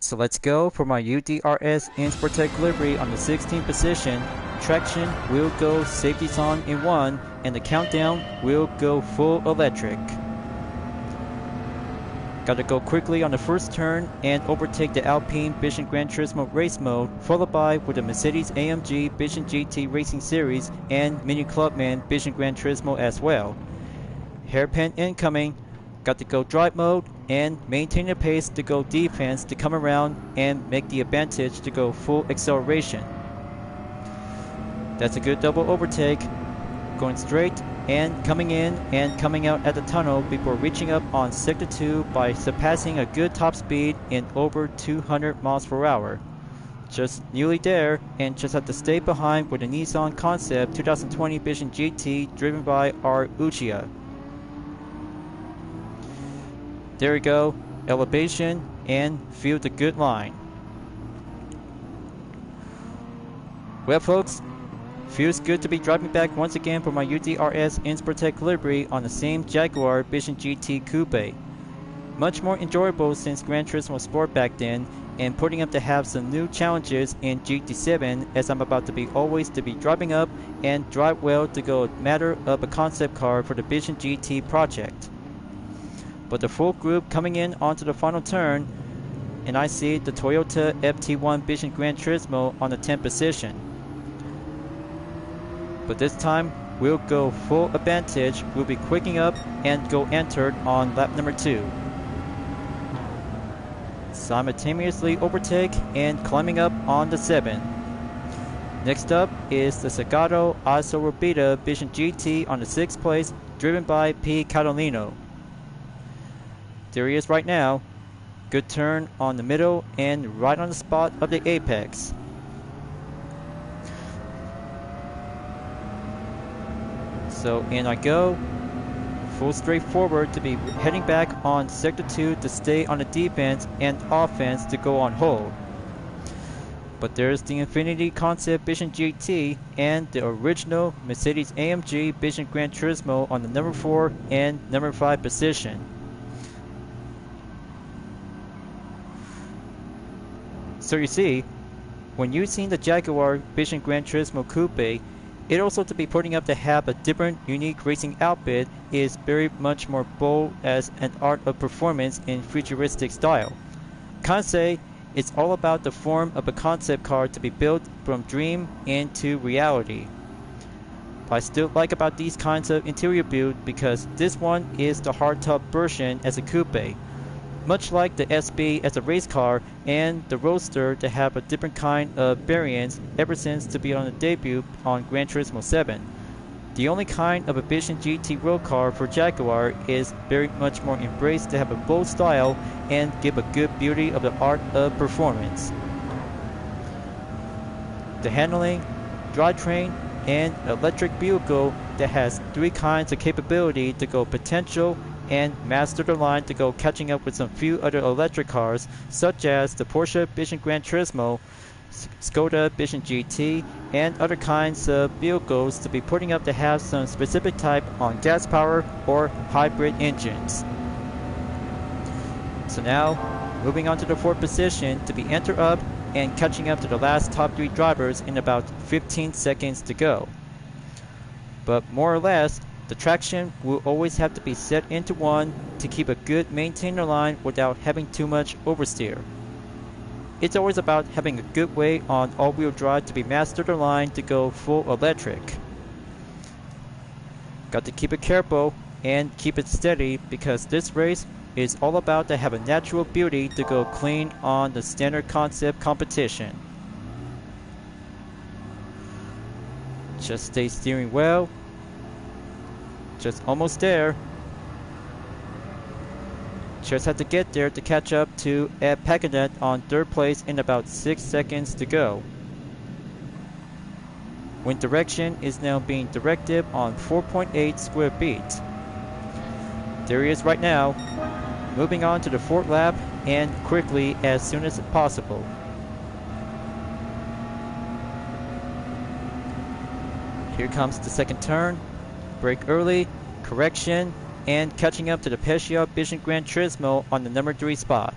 So let's go for my UDRS in Sportec Livery on the 16th position. Traction will go safety's on in 1, and the countdown will go full electric. Gotta go quickly on the first turn and overtake the Alpine Vision Gran Turismo race mode, followed by with the Mercedes AMG Vision GT Racing Series and Mini Clubman Vision Gran Turismo as well. Hairpin incoming. Got to go drive mode and maintain the pace to go defense to come around and make the advantage to go full acceleration. That's a good double overtake. Going straight and coming in and coming out at the tunnel before reaching up on sector 2 by surpassing a good top speed in over 200 miles per hour. Just nearly there and just have to stay behind with the Nissan Concept 2020 Vision GT driven by our Uchiha. There we go, elevation, and feel the good line. Well folks, feels good to be driving back once again for my UDRS in Sportec Livery on the same Jaguar Vision GT Coupe. Much more enjoyable since Gran Turismo Sport back then, and putting up to have some new challenges in GT7 as I'm about to be always to be driving up and drive well to go a matter of a concept car for the Vision GT project. But the full group coming in onto the final turn, and I see the Toyota FT1 Vision Gran Turismo on the 10th position. But this time we'll go full advantage. We'll be quicking up and go entered on lap number 2. Simultaneously overtake and climbing up on the 7. Next up is the Zagato Azzurro Vision GT on the 6th place, driven by P. Catalino. There he is right now. Good turn on the middle and right on the spot of the apex. So in I go, full straight forward to be heading back on sector 2 to stay on the defense and offense to go on hold. But there's the Infiniti Concept Vision GT and the original Mercedes AMG Vision Gran Turismo on the number 4 and number 5 position. So you see, when using the Jaguar Vision Gran Turismo Coupe, it also to be putting up to have a different unique racing outfit is very much more bold as an art of performance in futuristic style. Can't say it's all about the form of a concept car to be built from dream into reality. I still like about these kinds of interior build because this one is the hardtop version as a coupe. Much like the SB as a race car and the Roadster to have a different kind of variants ever since to be on the debut on Gran Turismo 7. The only kind of a Vision GT road car for Jaguar is very much more embraced to have a bold style and give a good beauty of the art of performance. The handling, drivetrain, and electric vehicle that has 3 kinds of capability to go potential and master the line to go catching up with some few other electric cars such as the Porsche Vision Gran Turismo, Skoda Vision GT, and other kinds of vehicles to be putting up to have some specific type on gas power or hybrid engines. So now, moving on to the 4th position to be enter up and catching up to the last top 3 drivers in about 15 seconds to go. But more or less, the traction will always have to be set into 1 to keep a good maintainer line without having too much oversteer. It's always about having a good way on all-wheel drive to be master the line to go full electric. Got to keep it careful and keep it steady because this race is all about to have a natural beauty to go clean on the standard concept competition. Just stay steering well. Just almost there. Just have to get there to catch up to Ed Pacanet on 3rd place in about 6 seconds to go. Wind direction is now being directed on 4.8 square feet. There he is right now, moving on to the 4th lap and quickly as soon as possible. Here comes the 2nd turn. Brake early, correction, and catching up to the Peugeot Vision Gran Turismo on the number 3 spot.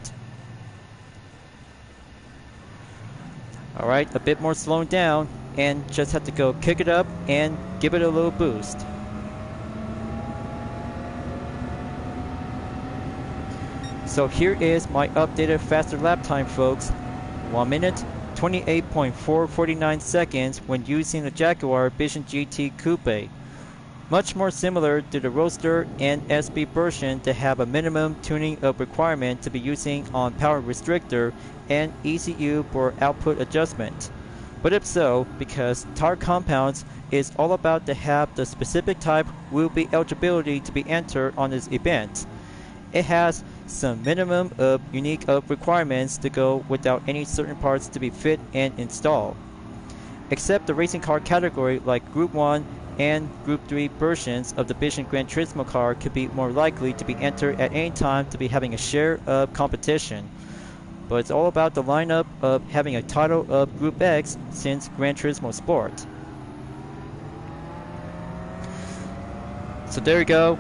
Alright, a bit more slowing down, and just have to go kick it up and give it a little boost. So here is my updated faster lap time, folks. 1 minute 28.449 seconds when using the Jaguar Vision GT Coupe. Much more similar to the Roadster and SB version to have a minimum tuning up requirement to be using on power restrictor and ECU for output adjustment. But if so, because Tire Compounds is all about to have the specific type will be eligibility to be entered on this event. It has some minimum of unique requirements to go without any certain parts to be fit and installed. Except the racing car category like Group 1 and Group 3 versions of the Vision Gran Turismo car could be more likely to be entered at any time to be having a share of competition. But it's all about the lineup of having a title of Group X since Gran Turismo Sport. So there you go.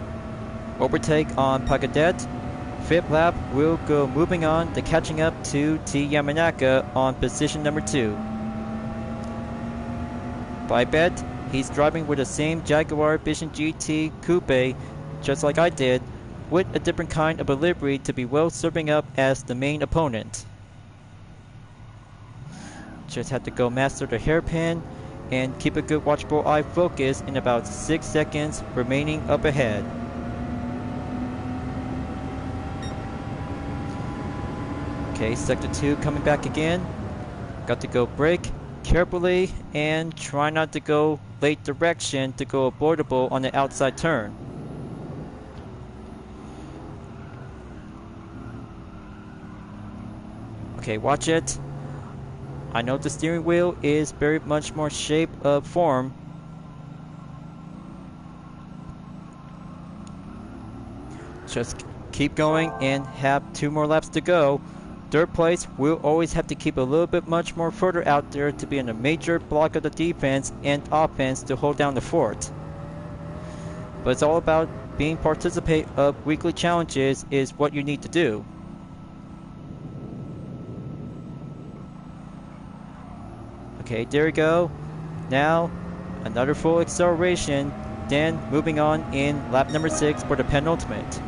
Overtake on Pagadet. Fifth lap will go moving on to catching up to T Yamanaka on position number 2. I bet he's driving with the same Jaguar Vision GT Coupe just like I did, with a different kind of a livery to be well serving up as the main opponent. Just have to go master the hairpin and keep a good watchful eye focus in about 6 seconds remaining up ahead. Okay, sector 2 coming back again. Got to go brake carefully and try not to go late direction to go avoidable on the outside turn. Okay, watch it. I know the steering wheel is very much more shape of form. Just keep going and have 2 more laps to go. Third place will always have to keep a little bit much more further out there to be in a major block of the defense and offense to hold down the fort. But it's all about being participate of weekly challenges is what you need to do. Okay, there we go. Now, another full acceleration, then moving on in lap number 6 for the penultimate.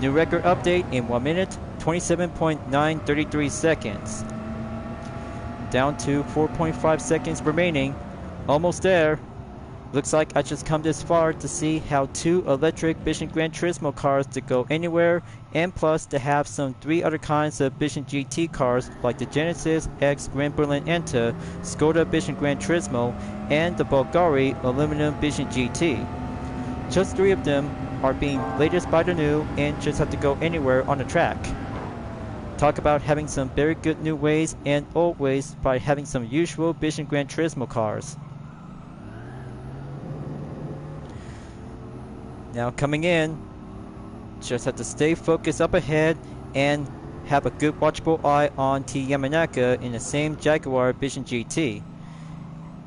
New record update in 1 minute, 27.933 seconds. Down to 4.5 seconds remaining. Almost there. Looks like I just come this far to see how 2 electric Vision Gran Turismo cars to go anywhere, and plus to have some 3 other kinds of Vision GT cars like the Genesis X Grand Berlin Enta, Skoda Vision Gran Turismo, and the Bulgari Aluminum Vision GT. Just 3 of them are being latest by the new and just have to go anywhere on the track. Talk about having some very good new ways and old ways by having some usual Vision Gran Turismo cars. Now coming in, just have to stay focused up ahead and have a good watchful eye on T Yamanaka in the same Jaguar Vision GT.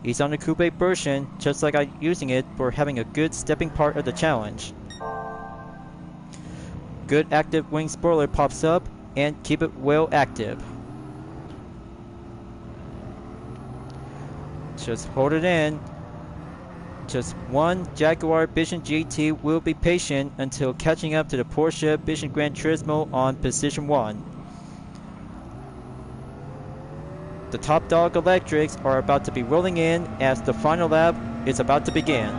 He's on the coupe version just like I'm using it for having a good stepping part of the challenge. Good active wing spoiler pops up and keep it well active. Just hold it in. Just one Jaguar Vision GT will be patient until catching up to the Porsche Vision Gran Turismo on position 1. The top dog electrics are about to be rolling in as the final lap is about to begin.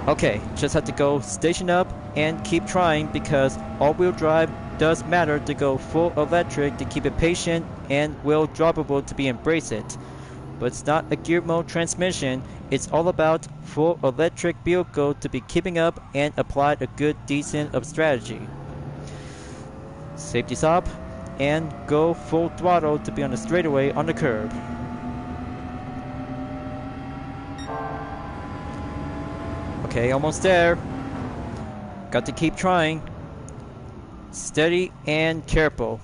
Okay, just have to go station up and keep trying because all-wheel drive does matter to go full electric to keep it patient and well drivable to be embrace it. But it's not a gear mode transmission, it's all about full electric vehicle to be keeping up and apply a good decent of strategy. Safety stop and go full throttle to be on the straightaway on the curb. Okay, almost there. Got to keep trying. Steady and careful.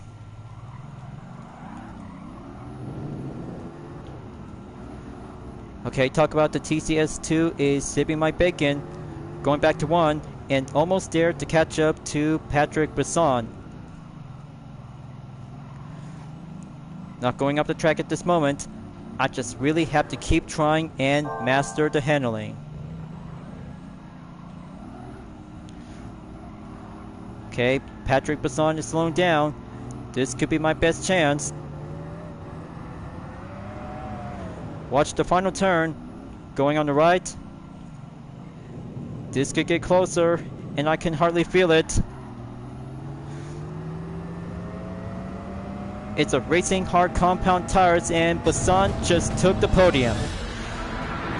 Okay, talk about the TCS2 is saving my bacon. Going back to 1 and almost there to catch up to Patrick Brisson. Not going up the track at this moment. I just really have to keep trying and master the handling. Okay, Patrick Basson is slowing down. This could be my best chance. Watch the final turn. Going on the right. This could get closer, and I can hardly feel it. It's a Racing Hard compound tires, and Basson just took the podium.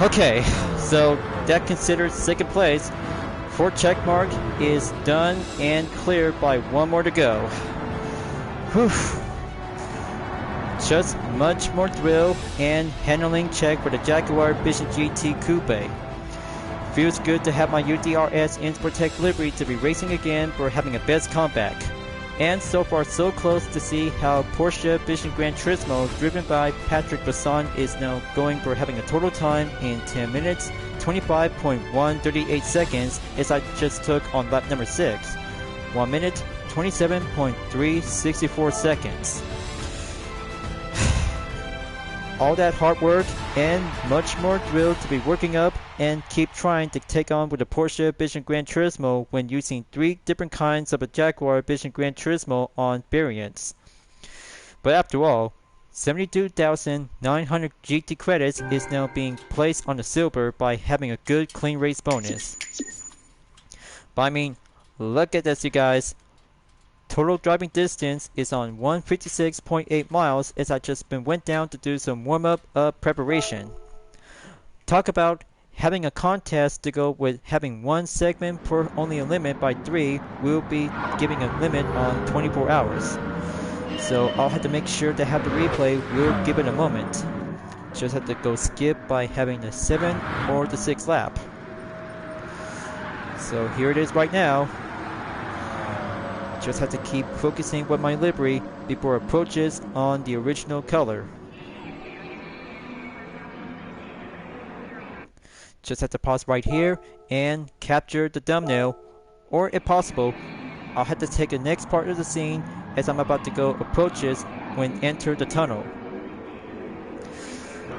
Okay, so that considered second place. Fourth check mark is done and cleared by one more to go. Whew. Just much more thrill and handling check for the Jaguar Vision GT Coupe. Feels good to have my UDRS InSportTech livery to be racing again for having a best comeback. And so far so close to see how Porsche Vision Gran Turismo driven by Patrick Basson is now going for having a total time in 10 minutes 25.138 seconds as I just took on lap number 6. 1 minute 27.364 seconds. All that hard work and much more thrill to be working up and keep trying to take on with the Porsche Vision Gran Turismo when using 3 different kinds of a Jaguar Vision Gran Turismo on variants. But after all, 72,900 GT credits is now being placed on the silver by having a good clean race bonus. But I mean, look at this, you guys. Total driving distance is on 156.8 miles as I just went down to do some warm-up preparation. Talk about having a contest to go with having one segment per only a limit by 3. We'll be giving a limit on 24 hours. So I'll have to make sure to have the replay. We'll give it a moment. Just have to go skip by having the 7th or the 6th lap. So here it is right now. Just have to keep focusing with my livery before it approaches on the original color. Just have to pause right here and capture the thumbnail, or if possible, I'll have to take the next part of the scene as I'm about to go approaches when enter the tunnel.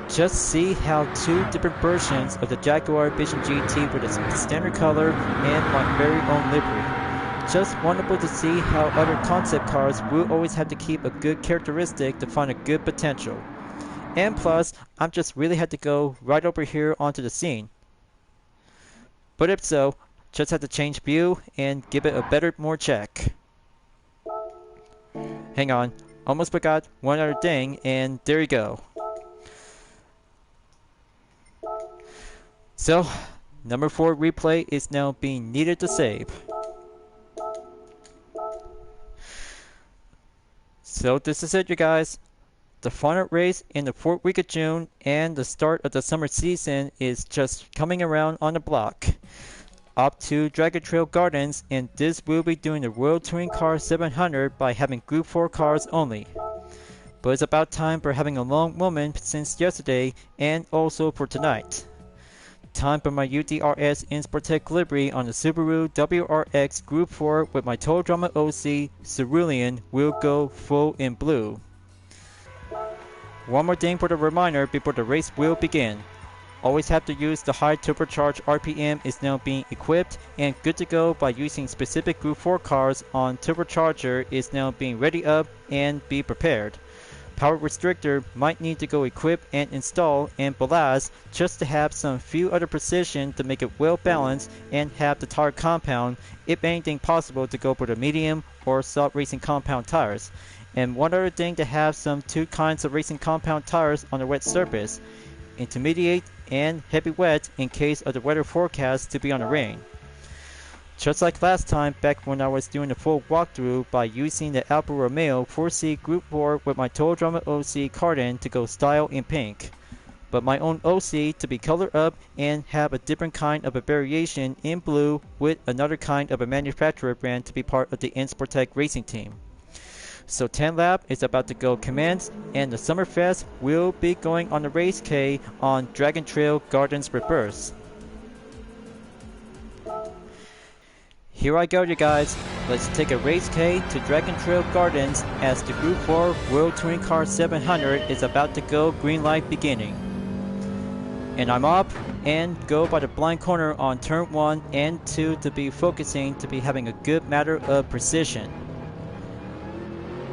Just see how 2 different versions of the Jaguar Vision GT with its standard color and my very own livery. Just wonderful to see how other concept cars will always have to keep a good characteristic to find a good potential. And plus, I'm just really had to go right over here onto the scene. But if so, just have to change view and give it a better more check. Hang on, almost forgot one other thing, and there you go. So, number 4 replay is now being needed to save. So this is it, you guys. The final race in the 4th week of June and the start of the summer season is just coming around on the block. Up to Dragon Trail Gardens, and this will be doing the World Touring Car 700 by having Group 4 cars only. But it's about time for having a long moment since yesterday and also for tonight. Time for my UDRS InSportTech livery on the Subaru WRX Group 4 with my Total Drama OC Cerulean will go full in blue. One more thing for the reminder before the race will begin. Always have to use the high turbocharged RPM is now being equipped and good to go by using specific Group 4 cars on turbocharger is now being ready up and be prepared. Power restrictor might need to go equip and install and ballast just to have some few other precision to make it well balanced and have the tire compound, if anything possible, to go for the medium or soft racing compound tires. And one other thing to have some 2 kinds of racing compound tires on the wet surface, intermediate and heavy wet in case of the weather forecast to be on the rain. Just like last time back when I was doing the full walkthrough by using the Alfa Romeo 4C Group 4 with my Total Drama OC cardan to go style in pink. But my own OC to be colored up and have a different kind of a variation in blue with another kind of a manufacturer brand to be part of the InSportTech racing team. So 10 lap is about to go commence and the Summerfest will be going on the Racecay on Dragon Trail Gardens Reverse. Here I go, you guys. let's take a Racecay to Dragon Trail Gardens as the Group 4 World Touring Car 700 is about to go green light beginning. And I'm up and go by the blind corner on turn 1 and 2 to be focusing to be having a good matter of precision.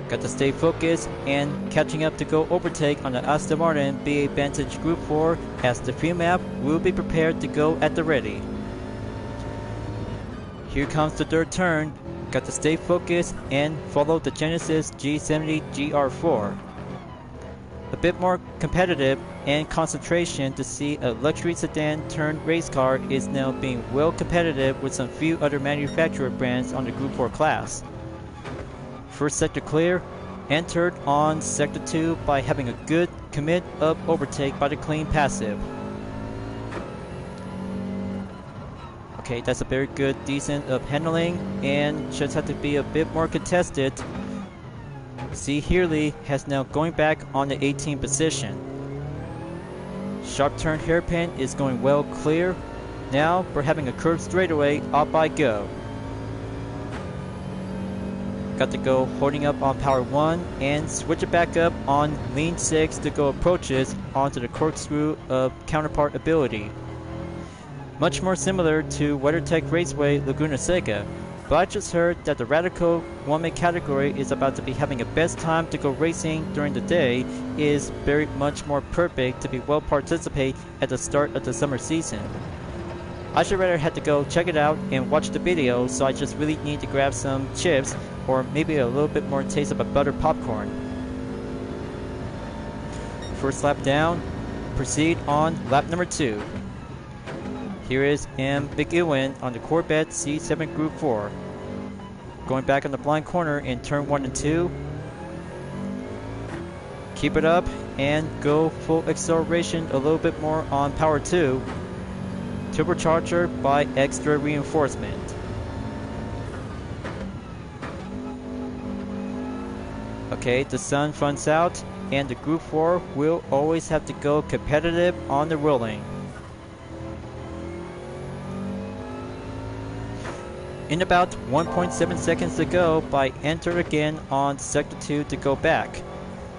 Got to stay focused and catching up to go overtake on the Aston Martin B8 Vantage Group 4 as the field map will be prepared to go at the ready. Here comes the third turn. Got to stay focused and follow the Genesis G70 GR4. A bit more competitive and concentration to see a luxury sedan turned race car is now being well competitive with some few other manufacturer brands on the Group 4 class. First sector clear, entered on sector 2 by having a good commit up overtake by the clean passive. Okay, that's a very good, decent of handling, and just have to be a bit more contested. See, Heerly has now going back on the 18th position. Sharp turn hairpin is going well clear. Now we're having a curved straightaway, up I go. Got to go holding up on power 1 and switch it back up on lean 6 to go approaches onto the corkscrew of counterpart ability. Much more similar to WeatherTech Raceway Laguna Seca, but I just heard that the Radical 1-man category is about to be having a best time to go racing during the day is very much more perfect to be well participate at the start of the summer season. I should rather have to go check it out and watch the video, so I just really need to grab some chips or maybe a little bit more taste of a buttered popcorn. First lap down, proceed on lap number 2. Here is M. McEwen on the Corvette C7 Group 4. Going back on the blind corner in turn 1 and 2. Keep it up and go full acceleration a little bit more on power 2. Turbocharger by extra reinforcement. Okay, the sun fronts out and the Group 4 will always have to go competitive on the rolling. In about 1.7 seconds to go by enter again on sector 2 to go back.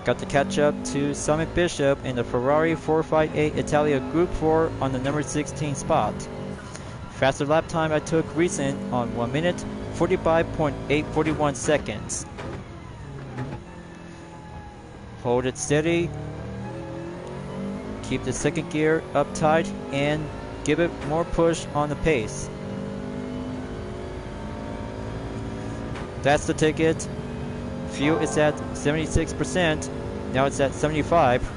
Got to catch up to Simon Bishop in the Ferrari 458 Italia Group 4 on the number 16 spot. Faster lap time I took recent on 1 minute 45.841 seconds. Hold it steady. Keep the second gear up tight and give it more push on the pace. That's the ticket. Fuel is at 76%. Now it's at 75.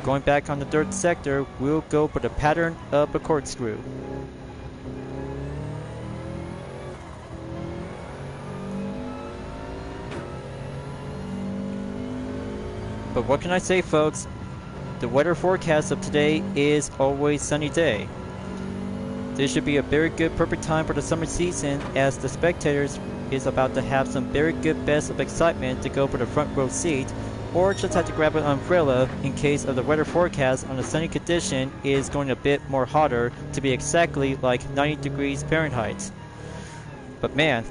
Going back on the third sector, we'll go for the pattern of a corkscrew. But what can I say, folks? The weather forecast of today is always sunny day. This should be a very good perfect time for the summer season as the spectators is about to have some very good best of excitement to go for the front row seat or just have to grab an umbrella in case of the weather forecast on the sunny condition is going a bit more hotter to be exactly like 90 degrees Fahrenheit. But man,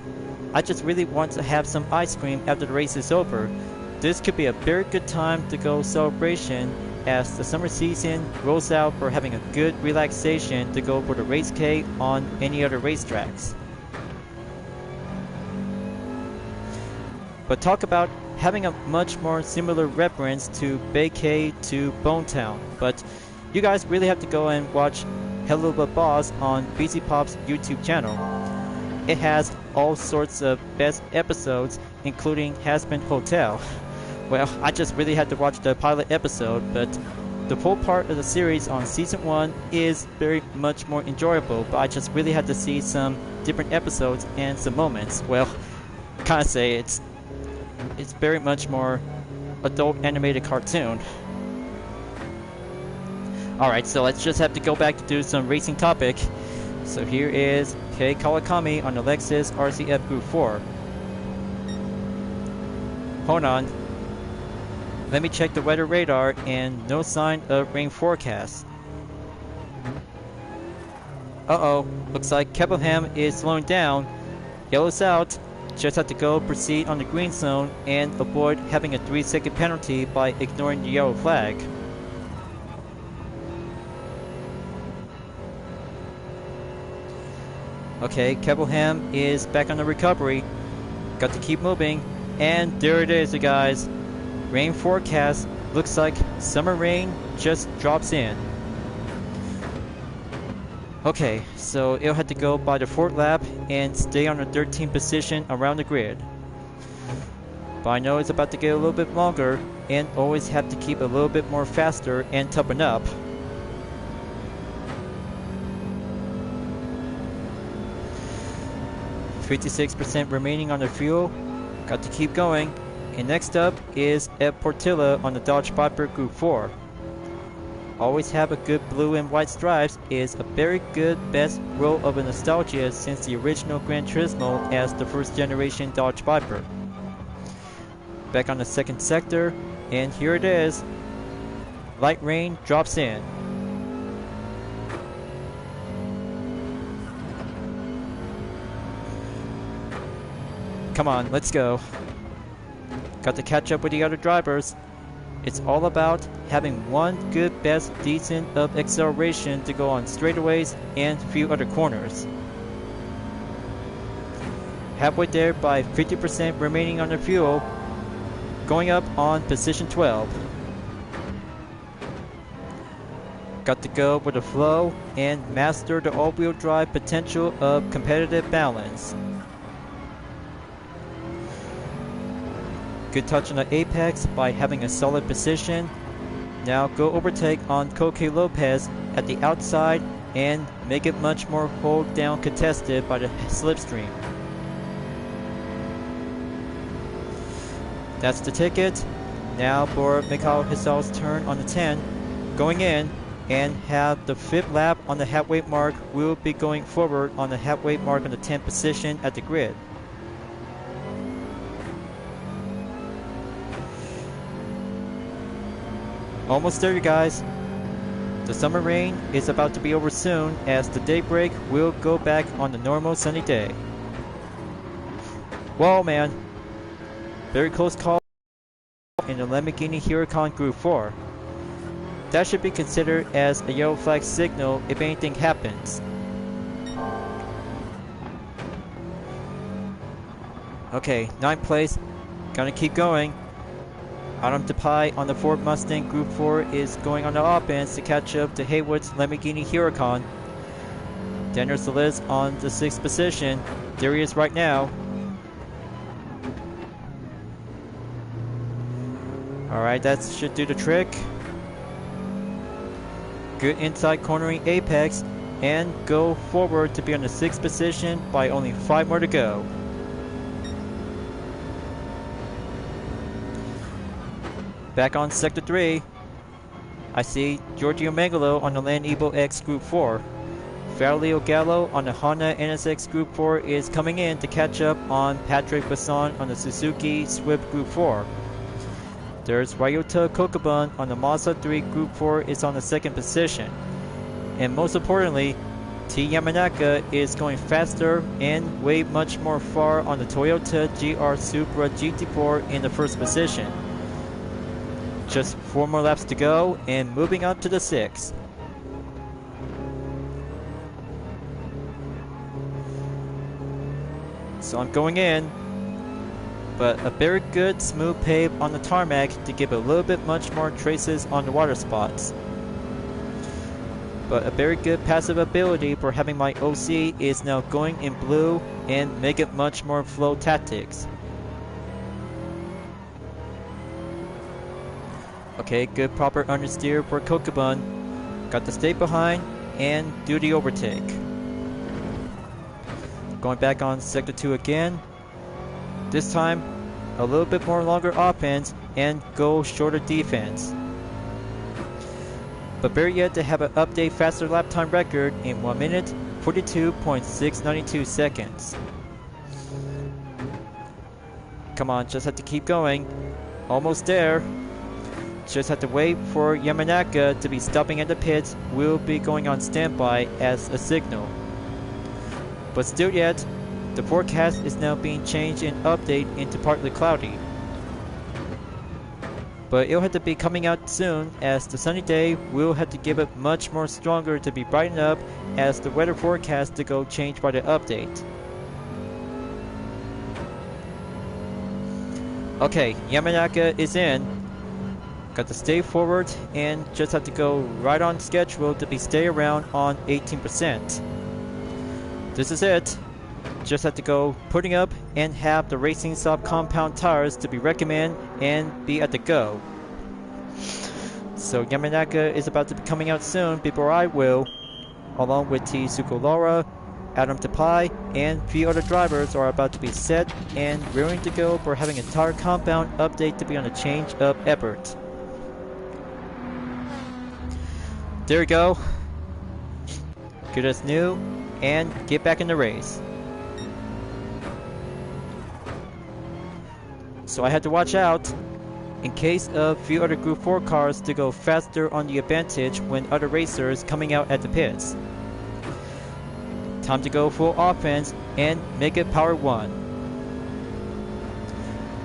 I just really want to have some ice cream after the race is over. This could be a very good time to go celebration as the summer season rolls out for having a good relaxation to go for the Racecay on any other racetracks. But talk about having a much more similar reference to Baykay to Bonetown. But you guys really have to go and watch Hello the Boss on BC Pop's YouTube channel. It has all sorts of best episodes, including Hazbin Hotel. Well, I just really had to watch the pilot episode, but the full part of the series on season 1 is very much more enjoyable, but I just really had to see some different episodes and some moments. Well, kind of say it's very much more adult animated cartoon. Alright, so let's just have to go back to do some racing topic. So here is Kei Kawakami on the Lexus RCF Group 4. Hold on. Let me check the weather radar and no sign of rain forecast. Uh-oh, looks like Keppelham is slowing down. Yellow's out. Just have to go proceed on the green zone and avoid having a 3-second penalty by ignoring the yellow flag. Okay, Kevelham is back on the recovery. Got to keep moving. And there it is, you guys. Rain forecast. Looks like summer rain just drops in. Okay, so it'll have to go by the 4th lap and stay on the 13th position around the grid. But I know it's about to get a little bit longer and always have to keep a little bit more faster and toughen up. %, remaining on the fuel. Got to keep going. And next up is Ed Portilla on the Dodge Viper Group 4. Always have a good blue and white stripes is a very good best roll of a nostalgia since the original Gran Turismo as the first generation Dodge Viper. Back on the 2nd sector, and here it is. Light rain drops in. Come on, let's go. Got to catch up with the other drivers. It's all about having one good best decent of acceleration to go on straightaways and a few other corners. Halfway there by 50% remaining on the fuel. Going up on position 12. Got to go with the flow and master the all-wheel drive potential of competitive balance. Good touch on the apex by having a solid position. Now go overtake on Coque Lopez at the outside and make it much more hold down contested by the slipstream. That's the ticket. Now for Mikhail Hisal's turn on the 10. Going in and have the 5th lap on the halfway mark. We'll be going forward on the halfway mark on the 10th position at the grid. Almost there, you guys. The summer rain is about to be over soon as the daybreak will go back on the normal sunny day. Whoa, man. Very close call in the Lamborghini Huracan Group 4. That should be considered as a yellow flag signal if anything happens. Okay, 9th place. Gonna keep going. Adam DePie on the Ford Mustang Group 4 is going on the offense to catch up to Haywood's Lamborghini Huracan. Daniel Solis on the 6th position. There he is right now. Alright, that should do the trick. Good inside cornering apex and go forward to be on the 6th position by only 5 more to go. Back on Sector 3, I see Giorgio Megalo on the Land Evo X Group 4. Farleo Gallo on the Honda NSX Group 4 is coming in to catch up on Patrick Basson on the Suzuki Swift Group 4. There's Ryota Kokubun on the Mazda 3 Group 4 is on the 2nd position. And most importantly, T Yamanaka is going faster and way much more far on the Toyota GR Supra GT4 in the 1st position. Just 4 more laps to go and moving up to the 6th. So I'm going in, but a very good smooth pave on the tarmac to give a little bit much more traces on the water spots. But a very good passive ability for having my OC is now going in blue and make it much more flow tactics. Okay, good proper understeer for Kokubun. Got to stay behind and do the overtake. Going back on Sector 2 again. This time, a little bit more longer offense and go shorter defense. But better yet to have an update faster lap time record in 1 minute, 42.692 seconds. Come on, just have to keep going. Almost there. Just have to wait for Yamanaka to be stopping at the pits. We'll be going on standby as a signal. But still yet, the forecast is now being changed and updated into partly cloudy. But it'll have to be coming out soon, as the sunny day will have to give it much more stronger to be brightened up as the weather forecast to go change by the update. Okay, Yamanaka is in. Got to stay forward and just have to go right on schedule to be stay around on 18%. This is it. Just have to go putting up and have the Racing Soft compound tires to be recommended and be at the go. So Yamanaka is about to be coming out soon before I will, along with T. Sukolora, Adam Tapai, and a few other drivers are about to be set and rearing to go for having a tire compound update to be on a change of effort. There we go. Good as new, and get back in the race. So I had to watch out in case of a few other Group 4 cars to go faster on the advantage when other racers coming out at the pits. Time to go full offense and make it power 1.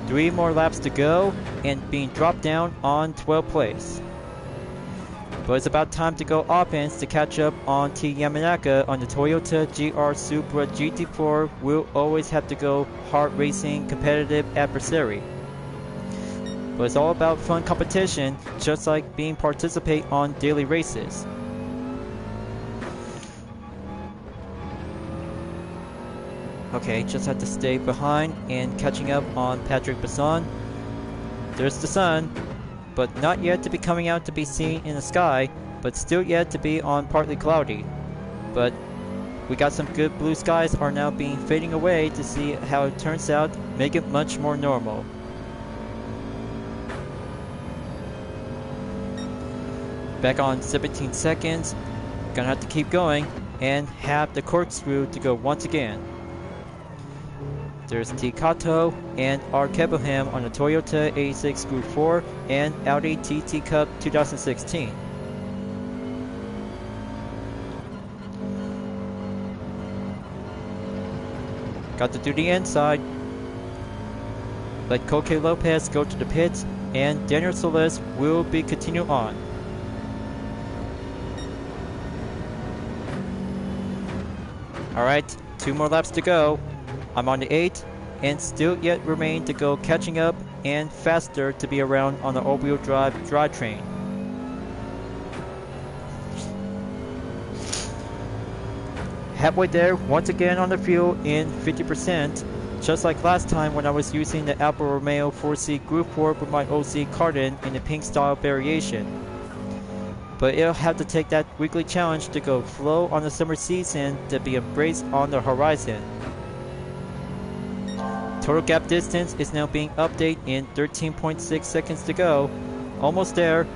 3 more laps to go and being dropped down on 12th place. But it's about time to go offense to catch up on T. Yamanaka on the Toyota GR Supra GT4 will always have to go hard racing competitive adversary. But it's all about fun competition, just like being participate on daily races. Okay, just have to stay behind and catching up on Patrick Basson. There's the sun, but not yet to be coming out to be seen in the sky, but still yet to be on partly cloudy. But we got some good blue skies are now being fading away to see how it turns out, make it much more normal. Back on 17 seconds, gonna have to keep going and have the corkscrew to go once again. There's T. Kato and R. Kebbelham on the Toyota 86 Group 4 and Audi TT Cup 2016. Got to do the inside. Let Koke Lopez go to the pits and Daniel Solis will be continue on. Alright, 2 more laps to go. I'm on the 8 and still yet remain to go catching up and faster to be around on the all-wheel drive drivetrain. Halfway there once again on the fuel in 50%, just like last time when I was using the Alfa Romeo 4C Group 4 with my OC Cardin in the pink style variation. But it'll have to take that weekly challenge to go flow on the summer season to be embraced on the horizon. Total gap distance is now being updated in 13.6 seconds to go. Almost there.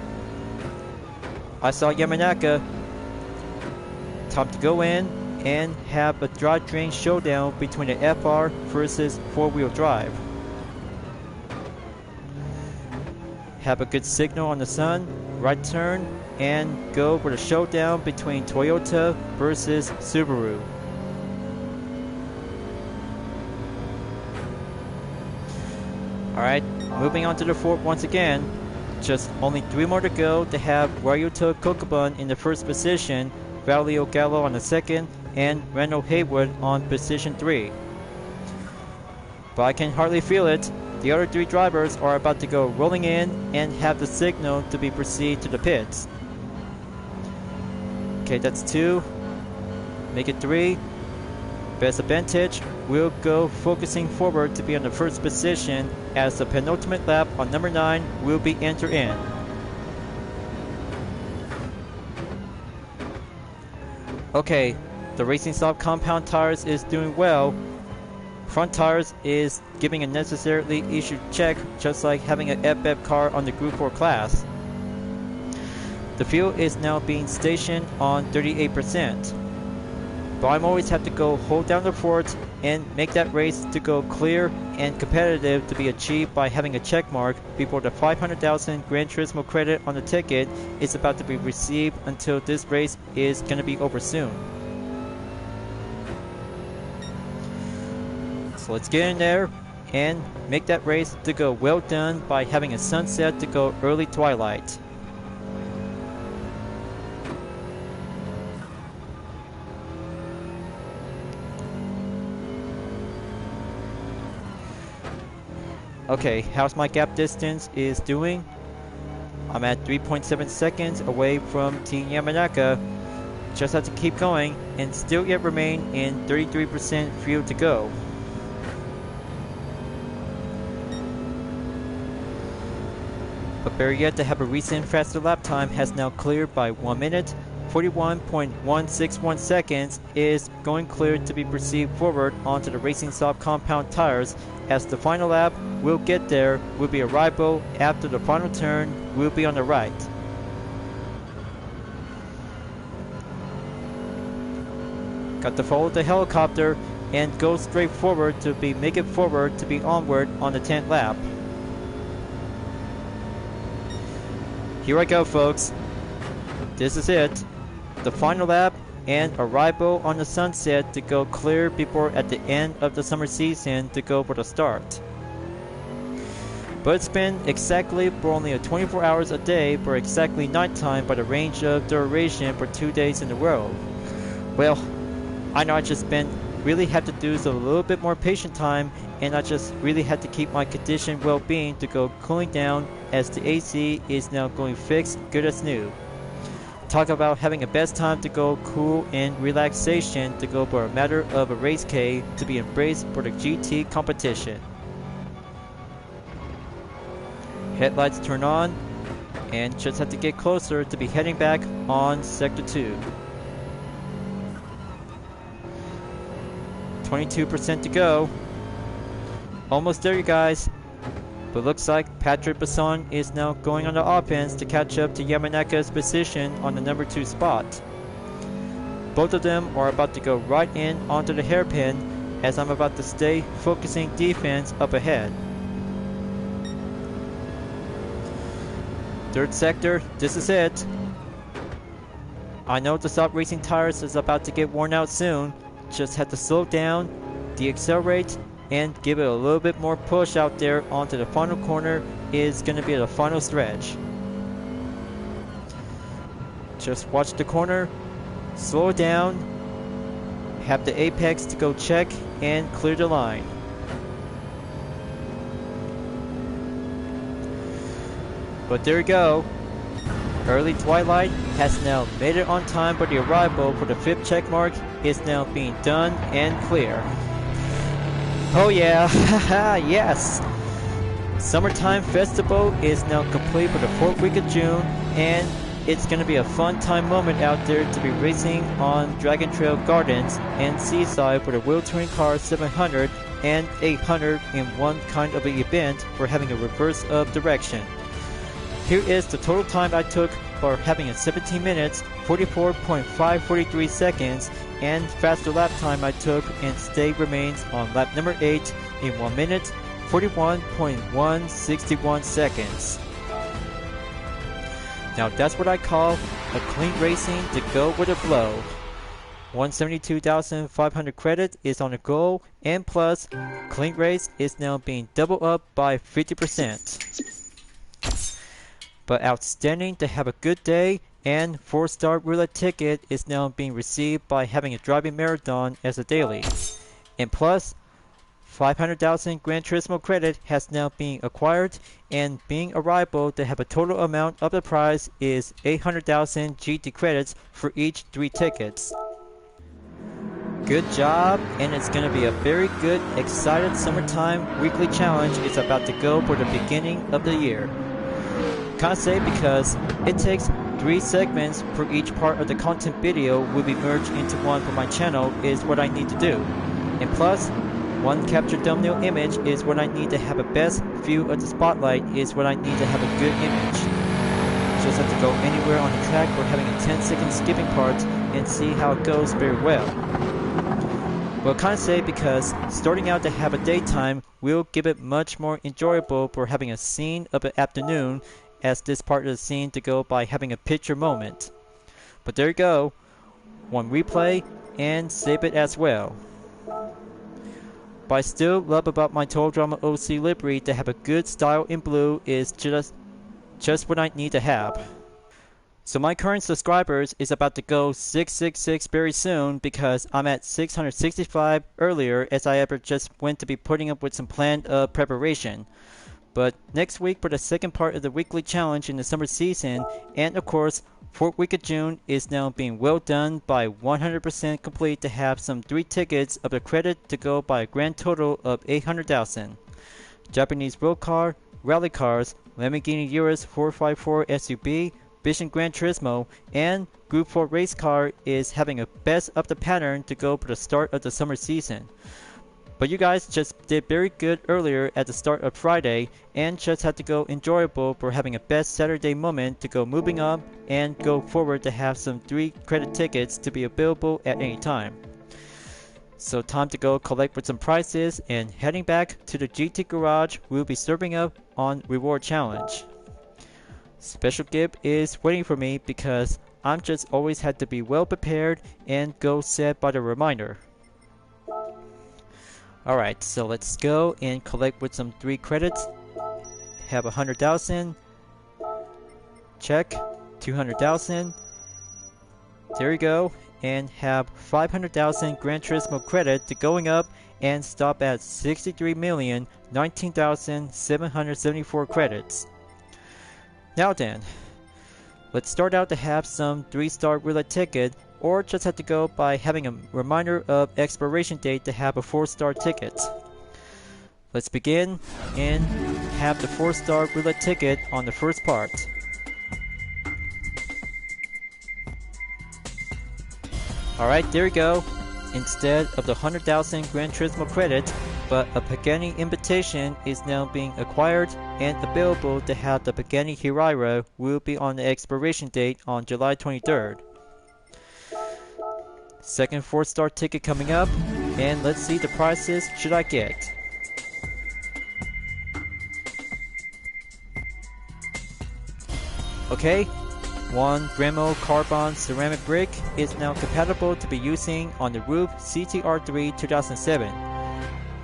I saw Yamanaka. Time to go in and have a drivetrain showdown between the FR versus 4-wheel drive. Have a good signal on the sun, right turn, and go for the showdown between Toyota versus Subaru. Alright, moving on to the fourth once again. Just only 3 more to go to have Ryuto Kokubun in the first position, Valio Gallo on the second, and Randall Haywood on position 3. But I can hardly feel it. The other 3 drivers are about to go rolling in and have the signal to be proceed to the pits. Okay, that's 2. Make it 3. Best advantage will go focusing forward to be on the first position as the penultimate lap on number 9 will be entered in. Okay, the Racing Soft compound tires is doing well. Front tires is giving a necessarily issued check, just like having an FF car on the Group 4 class. The fuel is now being stationed on 38%. But I'm always have to go hold down the fort and make that race to go clear and competitive to be achieved by having a check mark before the 500,000 Gran Turismo credit on the ticket is about to be received until this race is going to be over soon. So let's get in there and make that race to go well done by having a sunset to go early twilight. Okay, how's my gap distance is doing? I'm at 3.7 seconds away from Team Yamanaka. Just have to keep going and still yet remain in 33% fuel to go. But better yet, to have a recent faster lap time has now cleared by 1 minute. 41.161 seconds is going clear to be perceived forward onto the Racing Soft compound tires, as the final lap will get there will be arrival after the final turn will be on the right. Got to follow the helicopter and go straight forward to make it forward to be onward on the 10th lap. Here I go, folks. This is it. The final lap and arrival on the sunset to go clear before at the end of the summer season to go for the start. But it's been exactly for only 24 hours a day for exactly nighttime by the range of duration for 2 days in a row. Well, I know I just really had to do so a little bit more patient time, and I just really had to keep my condition well-being to go cooling down, as the AC is now going fixed good as new. Talk about having a best time to go cool and relaxation to go for a matter of a Racecay to be embraced for the GT competition. Headlights turn on and just have to get closer to be heading back on Sector 2. 22% to go. Almost there, you guys. But looks like Patrick Besson is now going on the offense to catch up to Yamanaka's position on the number 2 spot. Both of them are about to go right in onto the hairpin, as I'm about to stay focusing defense up ahead. Third sector, this is it. I know the soft racing tires is about to get worn out soon. Just have to slow down, deaccelerate, and give it a little bit more push out there onto the final corner is going to be the final stretch. Just watch the corner, slow it down, have the apex to go check and clear the line. But there you go. Early twilight has now made it on time, but the arrival for the 5th check mark is now being done and clear. Oh yeah, haha, yes! Summertime Festival is now complete for the 4th week of June, and it's gonna be a fun time moment out there to be racing on Dragon Trail Gardens and Seaside for the Wheel Touring Car 700 and 800 in one kind of an event for having a reverse of direction. Here is the total time I took for having a 17 minutes, 44.543 seconds, and faster lap time I took and stay remains on lap number 8 in 1 minute, 41.161 seconds. Now that's what I call a clean racing to go with a flow. 172,500 credit is on the goal, and plus, clean race is now being doubled up by 50%. But outstanding to have a good day, and 4-star roulette ticket is now being received by having a driving marathon as a daily. And plus, 500,000 Gran Turismo credit has now been acquired, and being arrival to have a total amount of the prize is 800,000 GT credits for each 3 tickets. Good job, and it's going to be a very good, excited summertime weekly challenge. It's about to go for the beginning of the year. Can't say because it takes 3 segments for each part of the content video will be merged into one for my channel is what I need to do. And plus, 1 captured thumbnail image is what I need to have a best view of the spotlight is what I need to have a good image. Just have to go anywhere on the track for having a 10-second skipping part and see how it goes very well. Well, can't say because starting out to have a daytime will give it much more enjoyable for having a scene of the afternoon, as this part of the scene to go by having a picture moment. But there you go, 1 replay and save it as well. but I still love about my Total Drama OC livery to have a good style in blue is just what I need to have. So my current subscribers is about to go 666 very soon because I'm at 665 earlier as I ever just went to be putting up with some planned preparation. But next week for the second part of the weekly challenge in the summer season, and of course, 4th week of June is now being well done by 100% complete to have some 3 tickets of the credit to go by a grand total of 800,000. Japanese road car, rally cars, Lamborghini Urus 454 SUV, Vision Gran Turismo, and Group 4 race car is having a best of the pattern to go for the start of the summer season. But you guys just did very good earlier at the start of Friday and just had to go enjoyable for having a best Saturday moment to go moving up and go forward to have some 3 credit tickets to be available at any time. So time to go collect with some prizes and heading back to the GT garage we'll be serving up on Reward Challenge. Special gift is waiting for me because I'm just always had to be well prepared and go set by the reminder. Alright, so let's go and collect with some 3 credits. Have 100,000. Check. 200,000. There you go. And have 500,000 Gran Turismo credit to going up and stop at 63,019,774 credits. Now then, let's start out to have some 3-star roulette ticket, or just have to go by having a reminder of expiration date to have a 4-star ticket. Let's begin and have the 4-star roulette ticket on the first part. Alright, there we go. Instead of the 100,000 Gran Turismo credit, but a Pagani invitation is now being acquired and available to have the Pagani Hyperion will be on the expiration date on July 23rd. Second 4-star ticket coming up, and let's see the prices should I get. Okay, 1 Gramo carbon ceramic brick is now compatible to be using on the roof CTR3 2007.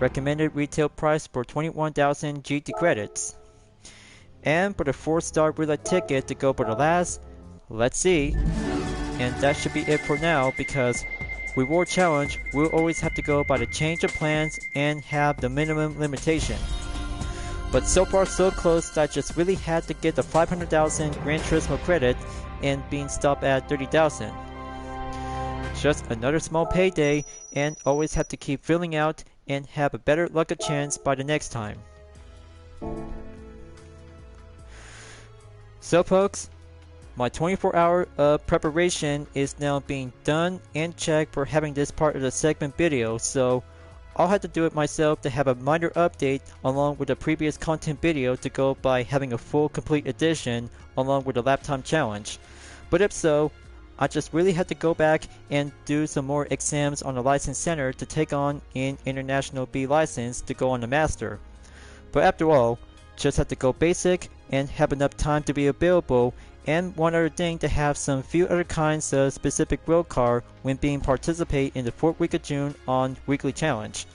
Recommended retail price for 21,000 GT credits. And for the 4-star roulette ticket to go for the last, let's see. And that should be it for now because Reward Challenge will always have to go by the change of plans and have the minimum limitation. But so far so close that I just really had to get the 500,000 Gran Turismo credit and being stopped at 30,000. Just another small payday and always have to keep filling out and have a better luck chance by the next time. So folks, my 24-hour preparation is now being done and checked for having this part of the segment video, so I'll have to do it myself to have a minor update along with the previous content video to go by having a full complete edition along with the lap time challenge. But if so, I just really had to go back and do some more exams on the license center to take on an International B license to go on the master. But after all, just had to go basic and have enough time to be available, and one other thing to have some few other kinds of specific road car when being participate in the 4th week of June on weekly challenge.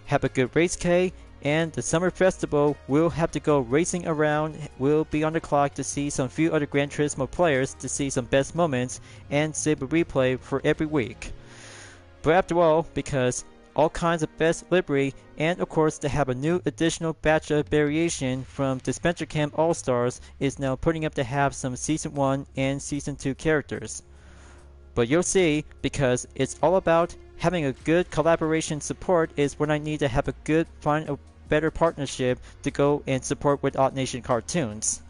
Have a good Racecay, and the summer festival will have to go racing around, will be on the clock to see some few other Gran Turismo players to see some best moments and save a replay for every week. But after all, because all kinds of best livery, and of course to have a new additional batch of variation from Dispenser Camp All-Stars is now putting up to have some Season 1 and Season 2 characters. But you'll see, because it's all about having a good collaboration support is what I need to have a good, find a better partnership to go and support with Odd Nation Cartoons.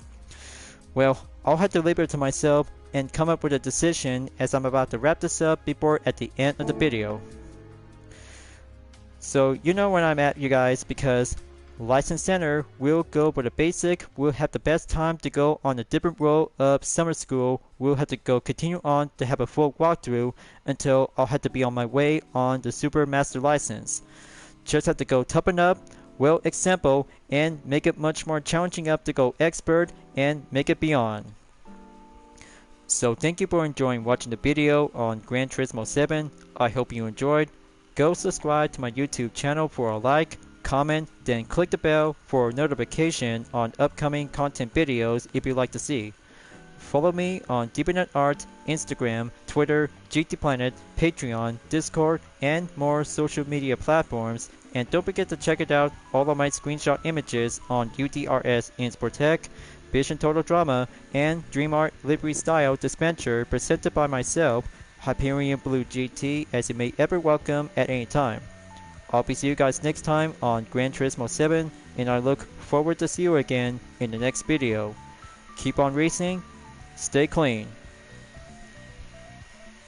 Well, I'll have to leave it to myself and come up with a decision as I'm about to wrap this up before at the end of the video. So you know where I'm at, you guys, because License Center will go with a basic, we'll have the best time to go on a different row of summer school, we'll have to go continue on to have a full walkthrough until I'll have to be on my way on the Super Master license. Just have to go toughen up, well example, and make it much more challenging up to go expert and make it beyond. So thank you for enjoying watching the video on Gran Turismo 7, I hope you enjoyed. go subscribe to my YouTube channel for a like, comment, then click the bell for notification on upcoming content videos if you'd like to see. Follow me on DeepNet Art, Instagram, Twitter, GT Planet, Patreon, Discord, and more social media platforms. And don't forget to check it out all of my screenshot images on UDRS in Sportec, Vision Total Drama, and DreamArt Livery Style Dispenser presented by myself, Hyperion-Blue-GT, as you may ever welcome at any time. I'll be see you guys next time on Gran Turismo 7, and I look forward to see you again in the next video. Keep on racing, stay clean.